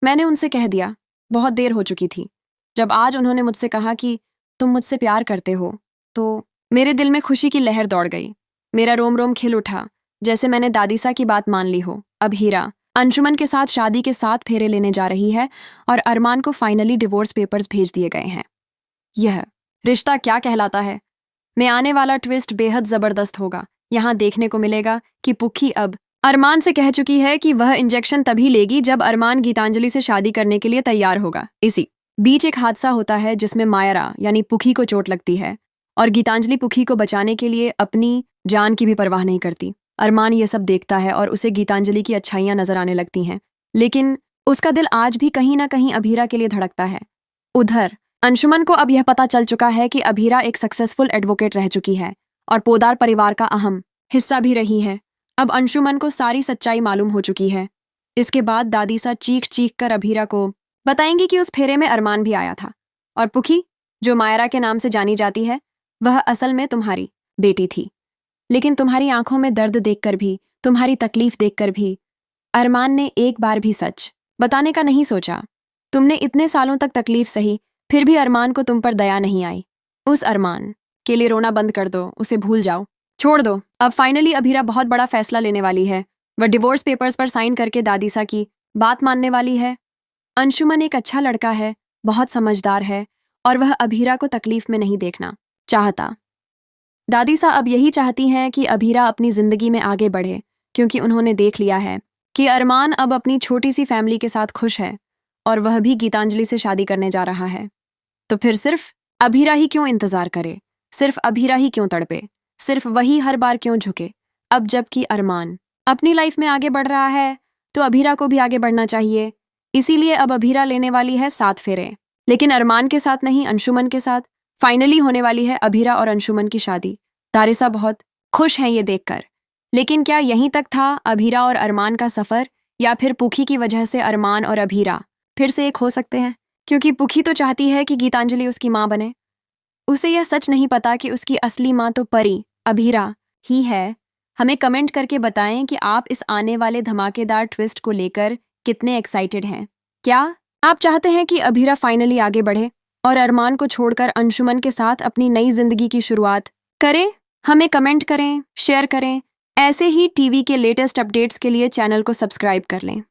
मैंने उनसे कह दिया, बहुत देर हो चुकी थी। जब आज उन्होंने मुझसे कहा कि तुम मुझसे प्यार करते हो, तो मेरे दिल में खुशी की लहर दौड़ गई। मेरा रोम रोम खिल उठा, जैसे मैंने दादीसा की बात मान ली हो। अब हीरा अंशुमन के साथ शादी के 7 फेरे लेने जा रही है और अरमान को फाइनली डिवोर्स पेपर्स भेज दिए गए हैं। यह रिश्ता क्या कहलाता है? में आने वाला ट्विस्ट बेहद जबरदस्त होगा। यहाँ देखने को मिलेगा कि पुखी अब अरमान से कह चुकी है कि वह इंजेक्शन तभी लेगी जब अरमान गीतांजलि से शादी करने के लिए तैयार होगा। इसी बीच एक हादसा होता है जिसमें मायरा यानी पुखी को चोट लगती है और गीतांजलि पुखी को बचाने के लिए अपनी जान की भी परवाह नहीं करती। अरमान ये सब देखता है और उसे गीतांजलि की अच्छाइयां नजर आने लगती हैं, लेकिन उसका दिल आज भी कहीं ना कहीं अभीरा के लिए धड़कता है। उधर अंशुमन को अब यह पता चल चुका है कि अभीरा एक सक्सेसफुल एडवोकेट रह चुकी है और पोदार परिवार का अहम हिस्सा भी रही है। अब अंशुमन को सारी सच्चाई मालूम हो चुकी है। इसके बाद दादीसा चीख चीख कर अभीरा को बताएंगी कि उस फेरे में अरमान भी आया था और पुखी, जो मायरा के नाम से जानी जाती है, वह असल में तुम्हारी बेटी थी। लेकिन तुम्हारी आंखों में दर्द देखकर भी, तुम्हारी तकलीफ देखकर भी अरमान ने एक बार भी सच बताने का नहीं सोचा। तुमने इतने सालों तक तकलीफ सही, फिर भी अरमान को तुम पर दया नहीं आई। उस अरमान के लिए रोना बंद कर दो, उसे भूल जाओ, छोड़ दो। अब फाइनली अभीरा बहुत बड़ा फैसला लेने वाली है। वह डिवोर्स पेपर्स पर साइन करके दादीसा की बात मानने वाली है। अंशुमन एक अच्छा लड़का है, बहुत समझदार है और वह अभीरा को तकलीफ में नहीं देखना चाहता। दादीसा अब यही चाहती हैं कि अभीरा अपनी जिंदगी में आगे बढ़े, क्योंकि उन्होंने देख लिया है कि अरमान अब अपनी छोटी सी फैमिली के साथ खुश है और वह भी गीतांजलि से शादी करने जा रहा है। तो फिर सिर्फ अभीरा ही क्यों इंतजार करे, सिर्फ अभीरा ही क्यों तड़पे, सिर्फ वही हर बार क्यों झुके? अब जबकि अरमान अपनी लाइफ में आगे बढ़ रहा है, तो अभीरा को भी आगे बढ़ना चाहिए। इसीलिए अब अभीरा लेने वाली है 7 फेरे, लेकिन अरमान के साथ नहीं, अंशुमन के साथ। फाइनली होने वाली है अभीरा और अंशुमन की शादी। दारिसा बहुत खुश हैं ये देखकर। लेकिन क्या यहीं तक था अभीरा और अरमान का सफर, या फिर पुखी की वजह से अरमान और अभीरा फिर से एक हो सकते हैं? क्योंकि पुखी तो चाहती है कि गीतांजलि उसकी माँ बने। उसे यह सच नहीं पता कि उसकी असली माँ तो परी अभीरा ही है। हमें कमेंट करके बताएं कि आप इस आने वाले धमाकेदार ट्विस्ट को लेकर कितने एक्साइटेड हैं। क्या आप चाहते हैं कि अभीरा फाइनली आगे बढ़े और अरमान को छोड़कर अंशुमन के साथ अपनी नई जिंदगी की शुरुआत करे? हमें कमेंट करें, शेयर करें। ऐसे ही टीवी के लेटेस्ट अपडेट्स के लिए चैनल को सब्सक्राइब कर लें।